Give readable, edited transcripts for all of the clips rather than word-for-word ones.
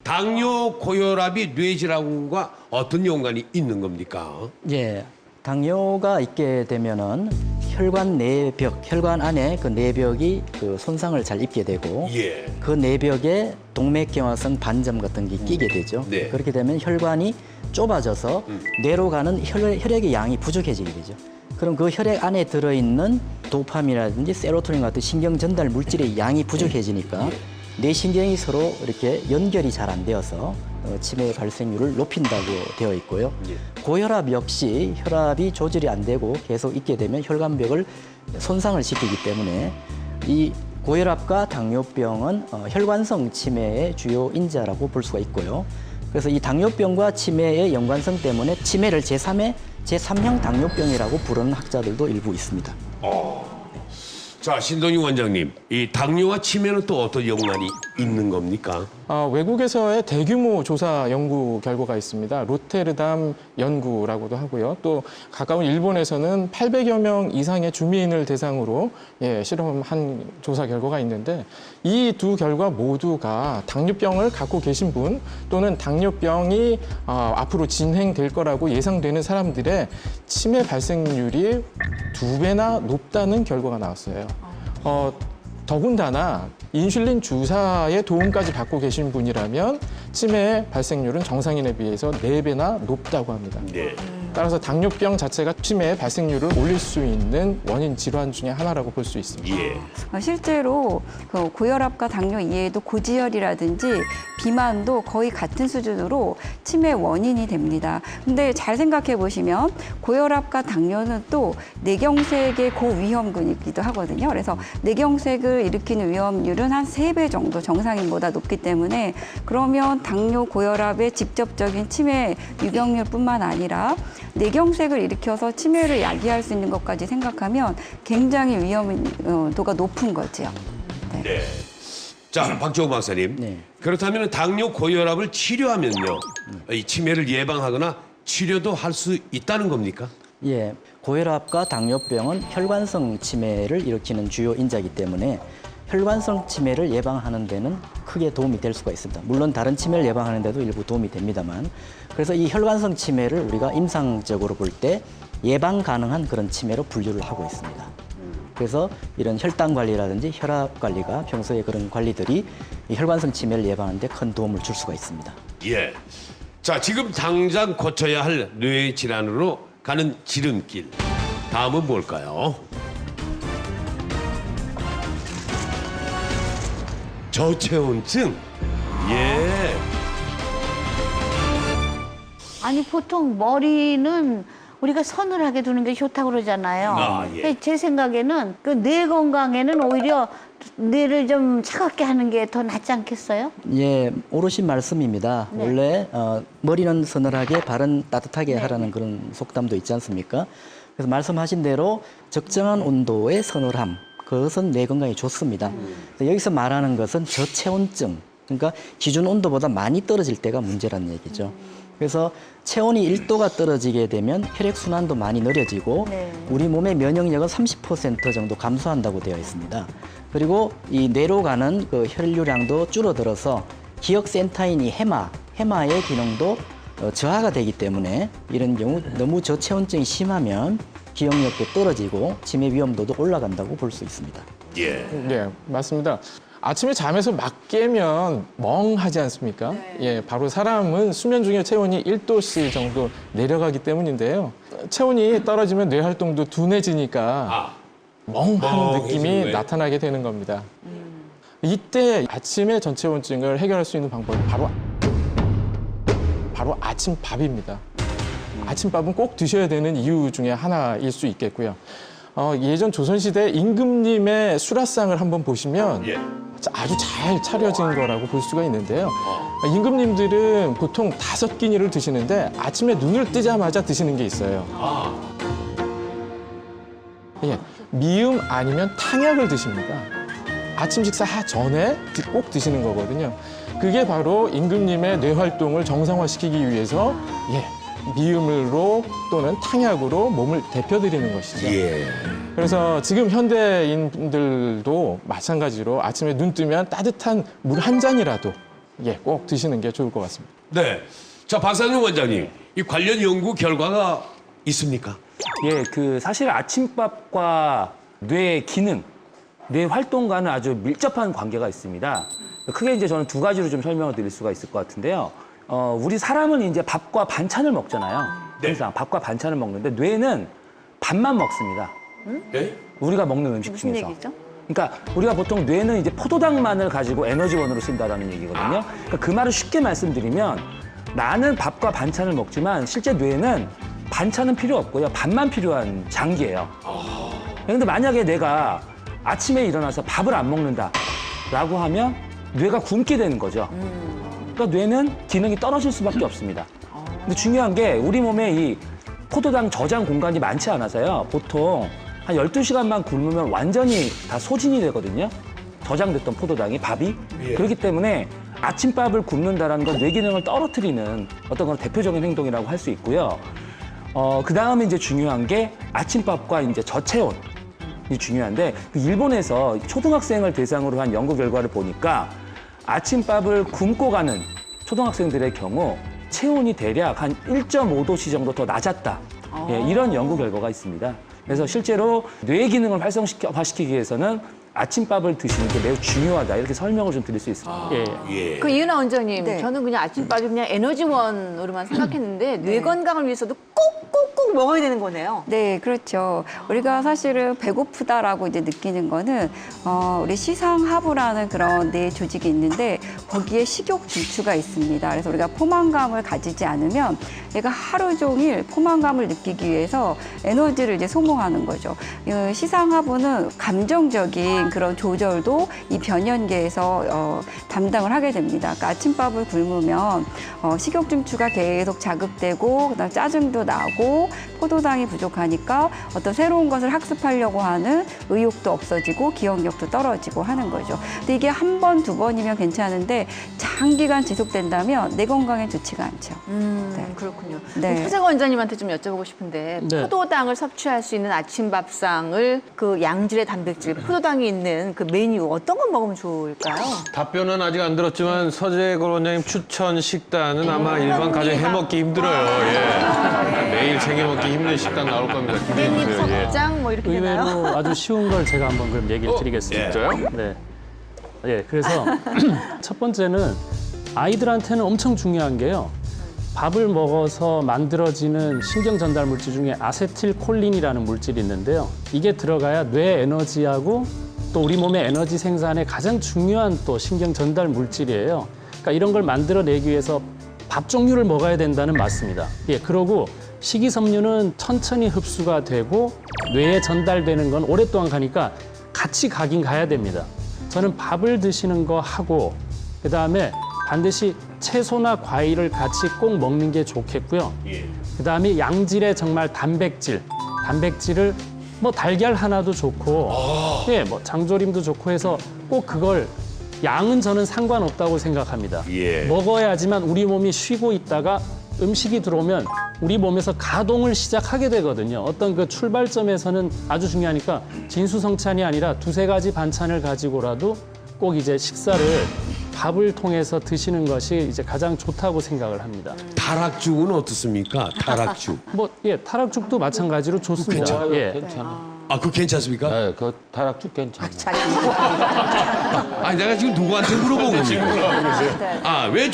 당뇨 고혈압이 뇌질환과 어떤 연관이 있는 겁니까? 예, 당뇨가 있게 되면은 혈관 내벽, 혈관 안에 그 내벽이 그 손상을 잘 입게 되고 예. 그 내벽에 동맥경화성 반점 같은 게 끼게 되죠. 네. 그렇게 되면 혈관이 좁아져서 뇌로 가는 혈액의 양이 부족해지게 되죠. 그럼 그 혈액 안에 들어있는 도파민이라든지 세로토닌 같은 신경 전달 물질의 양이 부족해지니까 뇌신경이 서로 이렇게 연결이 잘 안 되어서 치매 발생률을 높인다고 되어 있고요. 고혈압 역시 혈압이 조절이 안 되고 계속 있게 되면 혈관벽을 손상을 시키기 때문에 이 고혈압과 당뇨병은 혈관성 치매의 주요 인자라고 볼 수가 있고요. 그래서 이 당뇨병과 치매의 연관성 때문에 치매를 제3형 당뇨병이라고 부르는 학자들도 일부 있습니다. 자, 신동희 원장님, 이 당뇨와 치매는 또 어떤 연관이 있는 겁니까? 외국에서의 대규모 조사 연구 결과가 있습니다. 로테르담 연구라고도 하고요. 또 가까운 일본에서는 800여 명 이상의 주민을 대상으로 실험한 조사 결과가 있는데 이 두 결과 모두가 당뇨병을 갖고 계신 분 또는 당뇨병이 앞으로 진행될 거라고 예상되는 사람들의 치매 발생률이 2배나 높다는 결과가 나왔어요. 더군다나 인슐린 주사의 도움까지 받고 계신 분이라면 치매 발생률은 정상인에 비해서 4배나 높다고 합니다. 네. 따라서 당뇨병 자체가 치매의 발생률을 올릴 수 있는 원인 질환 중에 하나라고 볼 수 있습니다. 예. 실제로 그 고혈압과 당뇨 이외에도 고지혈이라든지 비만도 거의 같은 수준으로 치매 원인이 됩니다. 근데 잘 생각해 보시면 고혈압과 당뇨는 또 뇌경색의 고위험군이기도 하거든요. 그래서 뇌경색을 일으키는 위험률은 한 3배 정도 정상인보다 높기 때문에 그러면 당뇨, 고혈압의 직접적인 치매 유병률뿐만 아니라 뇌경색을 일으켜서 치매를 야기할 수 있는 것까지 생각하면 굉장히 위험도가 높은 거죠. 네. 네. 자, 박정우 박사님. 네. 그렇다면 당뇨 고혈압을 치료하면요, 이 치매를 예방하거나 치료도 할 수 있다는 겁니까? 예, 고혈압과 당뇨병은 혈관성 치매를 일으키는 주요 인자이기 때문에 혈관성 치매를 예방하는 데는 크게 도움이 될 수가 있습니다. 물론 다른 치매를 예방하는 데도 일부 도움이 됩니다만 그래서 이 혈관성 치매를 우리가 임상적으로 볼 때 예방 가능한 그런 치매로 분류를 하고 있습니다. 그래서 이런 혈당 관리라든지 혈압 관리가 평소에 그런 관리들이 이 혈관성 치매를 예방하는 데 큰 도움을 줄 수가 있습니다. 예. 자, 지금 당장 고쳐야 할 뇌 질환으로 가는 지름길. 다음은 뭘까요? 저체온증. 예. 아니 보통 머리는 우리가 서늘하게 두는 게 좋다고 그러잖아요. 예. 제 생각에는 그 뇌 건강에는 오히려 뇌를 좀 차갑게 하는 게 더 낫지 않겠어요? 예, 오르신 말씀입니다. 네. 원래 머리는 서늘하게 발은 따뜻하게 하라는 그런 속담도 있지 않습니까? 그래서 말씀하신 대로 적정한 온도의 서늘함, 그것은 뇌 건강에 좋습니다. 여기서 말하는 것은 저체온증, 그러니까 기준 온도보다 많이 떨어질 때가 문제라는 얘기죠. 그래서 체온이 1도가 떨어지게 되면 혈액순환도 많이 느려지고 네. 우리 몸의 면역력은 30% 정도 감소한다고 되어 있습니다. 그리고 이 뇌로 가는 그 혈류량도 줄어들어서 기억센터인이 해마의 기능도 저하가 되기 때문에 이런 경우 너무 저체온증이 심하면 기억력도 떨어지고 치매 위험도도 올라간다고 볼 수 있습니다. 예. 네, 맞습니다. 아침에 잠에서 막 깨면 멍하지 않습니까? 예, 바로 사람은 수면 중에 체온이 1도씨 정도 내려가기 때문인데요. 체온이 떨어지면 뇌 활동도 둔해지니까 멍한 멍해지는 느낌이 거예요? 나타나게 되는 겁니다. 이때 아침에 전체온증을 해결할 수 있는 방법은 바로 아침밥입니다. 아침밥은 꼭 드셔야 되는 이유 중에 하나일 수 있겠고요. 예전 조선시대 임금님의 수라상을 한번 보시면 예. 아주 잘 차려진 거라고 볼 수가 있는데요. 임금님들은 보통 5끼니를 드시는데 아침에 눈을 뜨자마자 드시는 게 있어요. 예, 미음 아니면 탕약을 드십니다. 아침 식사 전에 꼭 드시는 거거든요. 그게 바로 임금님의 뇌 활동을 정상화시키기 위해서 미음으로 또는 탕약으로 몸을 데펴드리는 것이죠. 예. 그래서 지금 현대인들도 마찬가지로 아침에 눈 뜨면 따뜻한 물 한 잔이라도 꼭 드시는 게 좋을 것 같습니다. 네. 자, 박상용 원장님, 이 관련 연구 결과가 있습니까? 예, 사실 아침밥과 뇌 기능, 뇌 활동과는 아주 밀접한 관계가 있습니다. 크게 이제 저는 두 가지로 좀 설명을 드릴 수가 있을 것 같은데요. 우리 사람은 이제 밥과 반찬을 먹잖아요. 네. 항상 밥과 반찬을 먹는데 뇌는 밥만 먹습니다. 네? 우리가 먹는 음식 무슨 중에서. 얘기죠? 그러니까 우리가 보통 뇌는 이제 포도당만을 가지고 에너지원으로 쓴다라는 얘기거든요. 그러니까 그 말을 쉽게 말씀드리면 나는 밥과 반찬을 먹지만 실제 뇌는 반찬은 필요 없고요. 밥만 필요한 장기예요. 그런데 만약에 내가 아침에 일어나서 밥을 안 먹는다라고 하면 뇌가 굶게 되는 거죠. 그러니까 뇌는 기능이 떨어질 수밖에 없습니다. 근데 중요한 게 우리 몸에 이 포도당 저장 공간이 많지 않아서요. 보통 한 12시간만 굶으면 완전히 다 소진이 되거든요. 저장됐던 포도당이, 밥이. 예. 그렇기 때문에 아침밥을 굶는다는 건 뇌 기능을 떨어뜨리는 어떤 그런 대표적인 행동이라고 할 수 있고요. 그 다음에 이제 중요한 게 아침밥과 이제 저체온이 중요한데 일본에서 초등학생을 대상으로 한 연구 결과를 보니까 아침밥을 굶고 가는 초등학생들의 경우 체온이 대략 한 1.5도씨 정도 더 낮았다. 예, 이런 연구 결과가 있습니다. 그래서 실제로 뇌 기능을 활성화시키기 위해서는 아침밥을 드시는 게 매우 중요하다. 이렇게 설명을 좀 드릴 수 있습니다. 예. 그 이은하 원장님, 네. 저는 그냥 아침밥이 그냥 에너지원으로만 생각했는데 뇌 건강을 위해서도 꼭꼭꼭 먹어야 되는 거네요. 네, 그렇죠. 우리가 사실은 배고프다라고 이제 느끼는 거는 우리 시상하부라는 그런 뇌 조직이 있는데 거기에 식욕 중추가 있습니다. 그래서 우리가 포만감을 가지지 않으면 얘가 하루 종일 포만감을 느끼기 위해서 에너지를 이제 소모하는 거죠. 이 시상하부는 감정적인 그런 조절도 이 변연계에서 담당을 하게 됩니다. 그러니까 아침밥을 굶으면 식욕 중추가 계속 자극되고 그다음 짜증도 나고 포도당이 부족하니까 어떤 새로운 것을 학습하려고 하는 의욕도 없어지고 기억력도 떨어지고 하는 거죠. 근데 이게 한 번, 두 번이면 괜찮은데 장기간 지속된다면 내 건강에 좋지가 않죠. 네. 그렇군요. 네. 표정 원장님한테 좀 여쭤보고 싶은데 네. 포도당을 섭취할 수 있는 아침밥상을 그 양질의 단백질, 포도당이 있는 그 메뉴 어떤 거 먹으면 좋을까요? 답변은 아직 안 들었지만 서재걸 원장님 추천 식단은 아마 일반 가정 해먹기 힘들어요. 예. 매일 챙겨 먹기 힘든 식단 나올 겁니다. 기대해 깻잎 주세요. 예. 석장 뭐 이렇게 되나요? 의외로 아주 쉬운 걸 제가 한번 그럼 얘기를 드리겠습니다. 진짜요? 네. 예, 그래서 첫 번째는 아이들한테는 엄청 중요한 게요. 밥을 먹어서 만들어지는 신경 전달 물질 중에 아세틸콜린이라는 물질이 있는데요. 이게 들어가야 뇌 에너지하고 또 우리 몸의 에너지 생산에 가장 중요한 또 신경 전달 물질이에요. 그러니까 이런 걸 만들어내기 위해서 밥 종류를 먹어야 된다는 맞습니다. 예, 그러고 식이섬유는 천천히 흡수가 되고 뇌에 전달되는 건 오랫동안 가니까 같이 가긴 가야 됩니다. 저는 밥을 드시는 거 하고 그다음에 반드시 채소나 과일을 같이 꼭 먹는 게 좋겠고요. 그다음에 양질의 정말 단백질을 뭐 달걀 하나도 좋고 예, 뭐 장조림도 좋고 해서 꼭 그걸 양은 저는 상관없다고 생각합니다. 예. 먹어야지만 우리 몸이 쉬고 있다가 음식이 들어오면 우리 몸에서 가동을 시작하게 되거든요. 어떤 그 출발점에서는 아주 중요하니까 진수성찬이 아니라 두세 가지 반찬을 가지고라도 꼭 이제 식사를 밥을 통해서 드시는 것이 이제 가장 좋다고 생각을 합니다. 타락죽은 어떻습니까? 타락죽. 뭐, 예, 타락죽도 마찬가지로 좋습니다. 예. 괜찮아. 아, 그거 괜찮습니까? 네, 그 다락죽 괜찮아. 아니, 내가 지금 누구한테 물어본 겁니까? 아, 왜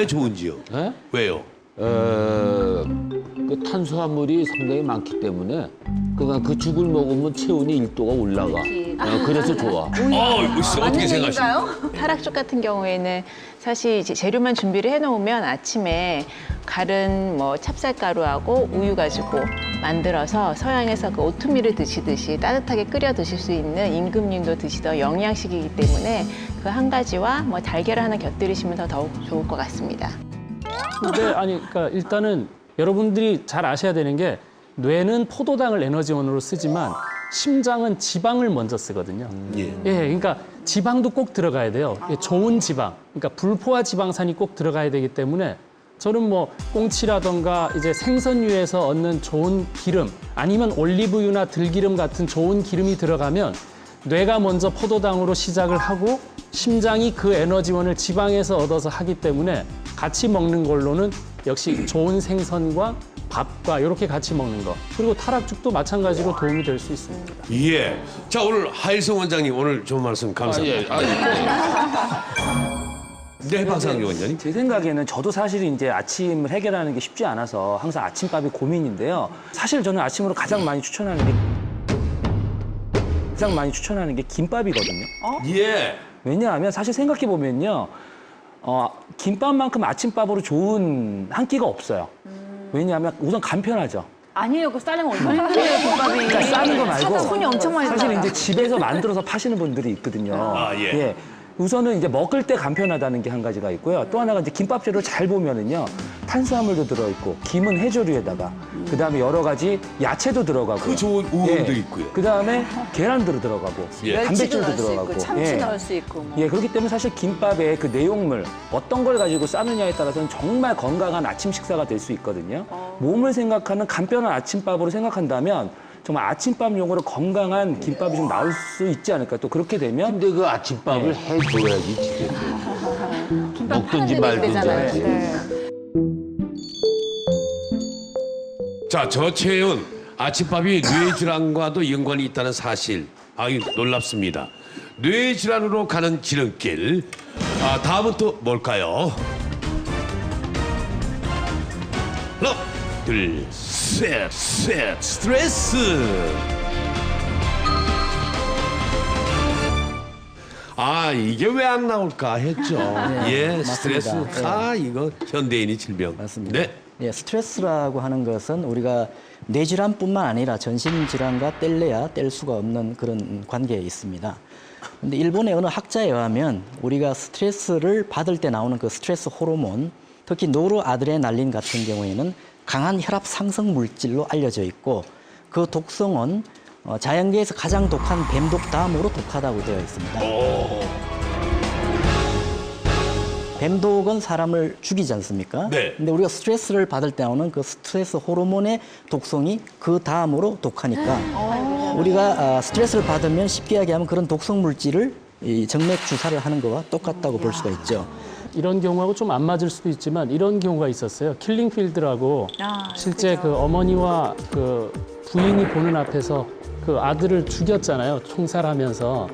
좋은지요? 네? 왜요? 그 탄수화물이 상당히 많기 때문에 그러니까 그 죽을 먹으면 체온이 1도가 올라가. 그래서 좋아. 어떻게 생각하십니까? 타락죽 같은 경우에는 사실 이제 재료만 준비를 해놓으면 아침에 갈은 뭐 찹쌀가루하고 우유 가지고 만들어서 서양에서 그 오트밀을 드시듯이 따뜻하게 끓여 드실 수 있는 임금님도 드시던 영양식이기 때문에 그 한 가지와 뭐 달걀을 하나 곁들이시면 더욱 좋을 것 같습니다. 근데 아니, 그러니까 일단은 여러분들이 잘 아셔야 되는 게 뇌는 포도당을 에너지원으로 쓰지만 심장은 지방을 먼저 쓰거든요. 예, 그러니까 지방도 꼭 들어가야 돼요. 예, 좋은 지방, 그러니까 불포화 지방산이 꼭 들어가야 되기 때문에 저는 뭐 꽁치라던가 이제 생선류에서 얻는 좋은 기름 아니면 올리브유나 들기름 같은 좋은 기름이 들어가면 뇌가 먼저 포도당으로 시작을 하고 심장이 그 에너지원을 지방에서 얻어서 하기 때문에 같이 먹는 걸로는 역시 좋은 생선과 밥과 이렇게 같이 먹는 거. 그리고 타락죽도 마찬가지로 도움이 될 수 있습니다. 예. 자, 오늘 하일성 원장님 오늘 좋은 말씀 감사합니다. 네, 박상규 원장님. 제 생각에는 저도 사실 이제 아침을 해결하는 게 쉽지 않아서 항상 아침밥이 고민인데요. 사실 저는 아침으로 가장 많이 추천하는 게 김밥이거든요. 예. 왜냐하면 사실 생각해 보면요, 김밥만큼 아침밥으로 좋은 한 끼가 없어요. 왜냐하면 우선 간편하죠. 아니에요. 그 싸려면 얼마나 힘들어요, 김밥이. 그러니까 싸는 거 말고 손이 엄청 많이 사실 들어가요. 이제 집에서 만들어서 파시는 분들이 있거든요. 아, 예. 우선은 이제 먹을 때 간편하다는 게 한 가지가 있고요. 또 하나가 이제 김밥 재료를 잘 보면은요, 탄수화물도 들어있고, 김은 해조류에다가, 그 다음에 여러 가지 야채도 들어가고. 그 좋은 우엉도 있고요. 그 다음에 계란도 들어가고, 예. 단백질도 들어가고. 참치 넣을 수 있고. 뭐. 예, 그렇기 때문에 사실 김밥의 그 내용물, 어떤 걸 가지고 싸느냐에 따라서는 정말 건강한 아침 식사가 될 수 있거든요. 몸을 생각하는 간편한 아침밥으로 생각한다면, 정말 아침밥용으로 건강한 김밥이 좀 나올 수 있지 않을까. 또 그렇게 되면 근데 그 아침밥을 해줘야지 집에서. 먹든지 말든지 하지. 자, 저채연 아침밥이 뇌질환과도 연관이 있다는 사실. 아유, 놀랍습니다. 뇌질환으로 가는 지름길. 다음은 또 뭘까요? 하나, 둘, 셋, 스트레스. 이게 왜 안 나올까 했죠. 예, 스트레스. 맞습니다. 이거 현대인의 질병. 맞습니다. 네. 예, 스트레스라고 하는 것은 우리가 뇌질환뿐만 아니라 전신질환과 뗄래야 뗄 수가 없는 그런 관계에 있습니다. 근데 일본의 어느 학자에 의하면 우리가 스트레스를 받을 때 나오는 그 스트레스 호르몬, 특히 노르아드레날린 같은 경우에는 강한 혈압 상승 물질로 알려져 있고, 그 독성은 자연계에서 가장 독한 뱀독 다음으로 독하다고 되어 있습니다. 뱀독은 사람을 죽이지 않습니까? 네. 근데 우리가 스트레스를 받을 때 나오는 그 스트레스 호르몬의 독성이 그 다음으로 독하니까 우리가 스트레스를 받으면 쉽게 이야기하면 그런 독성 물질을 이 정맥 주사를 하는 거와 똑같다고 볼 수가 있죠. 이런 경우하고 좀 안 맞을 수도 있지만 이런 경우가 있었어요. 킬링필드라고 실제 그 어머니와 그 부인이 보는 앞에서 그 아들을 죽였잖아요. 총살하면서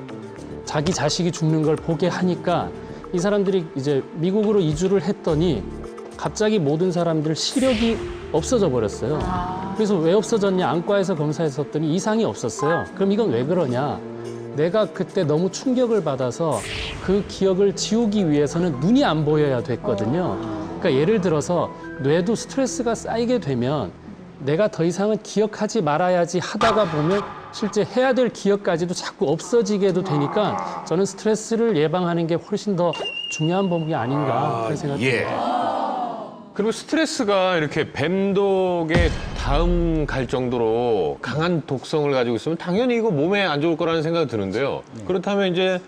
자기 자식이 죽는 걸 보게 하니까 이 사람들이 이제 미국으로 이주를 했더니 갑자기 모든 사람들 시력이 없어져 버렸어요. 그래서 왜 없어졌냐 안과에서 검사했었더니 이상이 없었어요. 그럼 이건 왜 그러냐? 내가 그때 너무 충격을 받아서 그 기억을 지우기 위해서는 눈이 안 보여야 됐거든요. 그러니까 예를 들어서 뇌도 스트레스가 쌓이게 되면 내가 더 이상은 기억하지 말아야지 하다가 보면 실제 해야 될 기억까지도 자꾸 없어지게도 되니까 저는 스트레스를 예방하는 게 훨씬 더 중요한 범위 아닌가 그런 생각이 듭니다. 그리고 스트레스가 이렇게 뱀독의 다음 갈 정도로 강한 독성을 가지고 있으면 당연히 이거 몸에 안 좋을 거라는 생각이 드는데요. 그렇다면 이제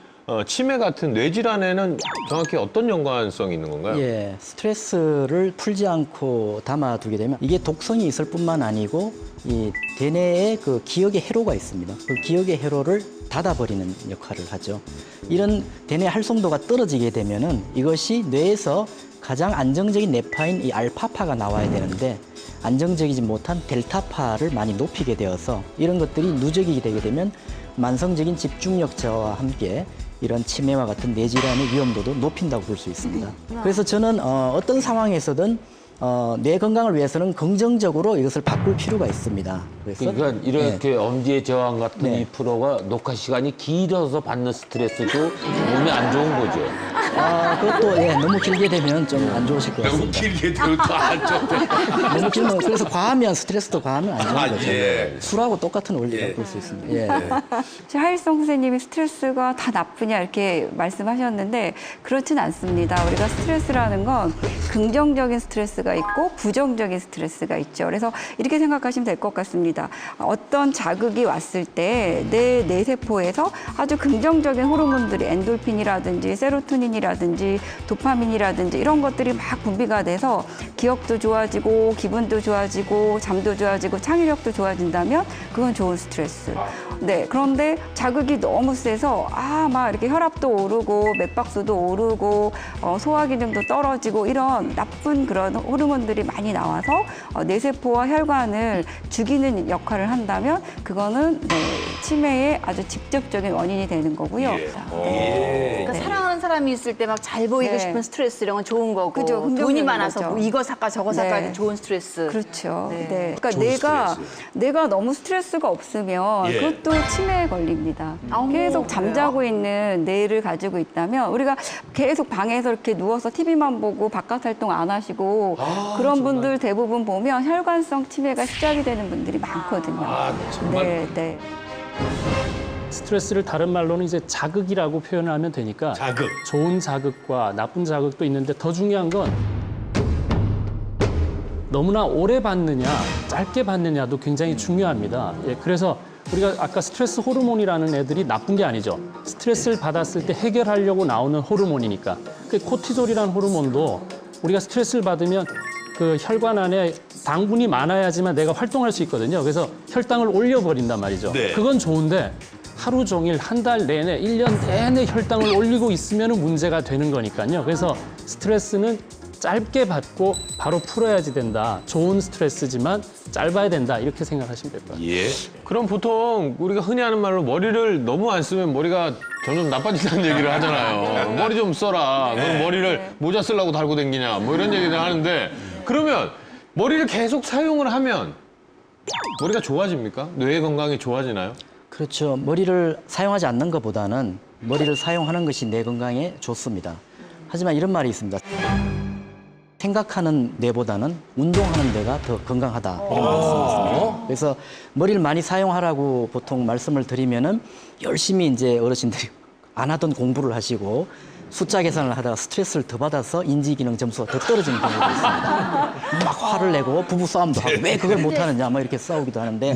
치매 같은 뇌질환에는 정확히 어떤 연관성이 있는 건가요? 예, 스트레스를 풀지 않고 담아두게 되면 이게 독성이 있을 뿐만 아니고 이 대뇌에 그 기억의 회로가 있습니다. 그 기억의 회로를 닫아버리는 역할을 하죠. 이런 대뇌 활성도가 떨어지게 되면은 이것이 뇌에서 가장 안정적인 뇌파인 이 알파파가 나와야 되는데 안정적이지 못한 델타파를 많이 높이게 되어서 이런 것들이 누적이 되게 되면 만성적인 집중력 저하와 함께 이런 치매와 같은 뇌질환의 위험도도 높인다고 볼 수 있습니다. 그래서 저는 어떤 상황에서든 뇌 건강을 위해서는 긍정적으로 이것을 바꿀 필요가 있습니다. 그래서 그러니까 이렇게 엄지의 저항 같은 이 프로가 녹화 시간이 길어서 받는 스트레스도 몸에 안 좋은 거죠. 그것도 너무 길게 되면 좀 안 좋으실 것 너무 같습니다. 길게 되면 또 안 좋대. 너무 길면 그래서 과하면 스트레스도 과하면 안 좋은 거죠. 예. 술하고 똑같은 원리라고 볼 수 있습니다. 예. 하일성 선생님이 스트레스가 다 나쁘냐 이렇게 말씀하셨는데 그렇진 않습니다. 우리가 스트레스라는 건 긍정적인 스트레스가 있고 부정적인 스트레스가 있죠. 그래서 이렇게 생각하시면 될 것 같습니다. 어떤 자극이 왔을 때 내 뇌세포에서 아주 긍정적인 호르몬들이 엔돌핀이라든지 세로토닌이라든지 도파민이라든지 이런 것들이 막 분비가 돼서 기억도 좋아지고 기분도 좋아지고 잠도 좋아지고 창의력도 좋아진다면 그건 좋은 스트레스. 네, 그런데 자극이 너무 세서 막 이렇게 혈압도 오르고 맥박수도 오르고 소화 기능도 떨어지고 이런 나쁜 그런 호르몬들이 많이 나와서 뇌세포와 혈관을 죽이는 역할을 한다면 그거는 치매의 아주 직접적인 원인이 되는 거고요. 그러니까 사랑하는 사람이 있을 때 막 잘 보이고 네. 싶은 스트레스 이런 건 좋은 거고 그죠, 돈이 긍정적인 많아서 거죠. 뭐 이거 사까 저거 사까 네. 좋은 스트레스. 그렇죠. 네. 네. 그러니까 좋은 내가 너무 스트레스가 없으면 예. 그것도 치매에 걸립니다. 계속 잠자고 있는 뇌를 가지고 있다면 우리가 계속 방에서 이렇게 누워서 TV만 보고 바깥 활동 안 하시고 그런 분들 대부분 보면 혈관성 치매가 시작이 되는 분들이 많거든요. 정말. 네, 네. 스트레스를 다른 말로는 이제 자극이라고 표현하면 되니까 자극. 좋은 자극과 나쁜 자극도 있는데 더 중요한 건 너무나 오래 받느냐 짧게 받느냐도 굉장히 중요합니다. 예, 그래서 우리가 아까 스트레스 호르몬이라는 애들이 나쁜 게 아니죠. 스트레스를 받았을 때 해결하려고 나오는 호르몬이니까. 그 코티졸이라는 호르몬도 우리가 스트레스를 받으면 그 혈관 안에 당분이 많아야지만 내가 활동할 수 있거든요. 그래서 혈당을 올려버린단 말이죠. 네. 그건 좋은데 하루 종일 한 달 내내 1년 내내 혈당을 올리고 있으면 문제가 되는 거니까요. 그래서 스트레스는 짧게 받고 바로 풀어야지 된다. 좋은 스트레스지만 짧아야 된다. 이렇게 생각하시면 될 것 같아요. 예. 그럼 보통 우리가 흔히 하는 말로 머리를 너무 안 쓰면 머리가 점점 나빠진다는 얘기를 하잖아요. 머리 좀 써라. 넌 머리를 모자 쓰려고 달고 다니냐. 뭐 이런 얘기를 하는데 그러면 머리를 계속 사용을 하면 머리가 좋아집니까? 뇌 건강이 좋아지나요? 그렇죠. 머리를 사용하지 않는 것보다는 머리를 사용하는 것이 뇌 건강에 좋습니다. 하지만 이런 말이 있습니다. 생각하는 뇌보다는 운동하는 뇌가 더 건강하다 이런 말씀이 있습니다. 그래서 머리를 많이 사용하라고 보통 말씀을 드리면은 열심히 이제 어르신들이 안 하던 공부를 하시고 숫자 계산을 하다가 스트레스를 더 받아서 인지기능 점수가 더 떨어지는 경우도 있습니다. 막 화를 내고 부부 싸움도 하고 왜 그걸 못 하느냐 뭐 이렇게 싸우기도 하는데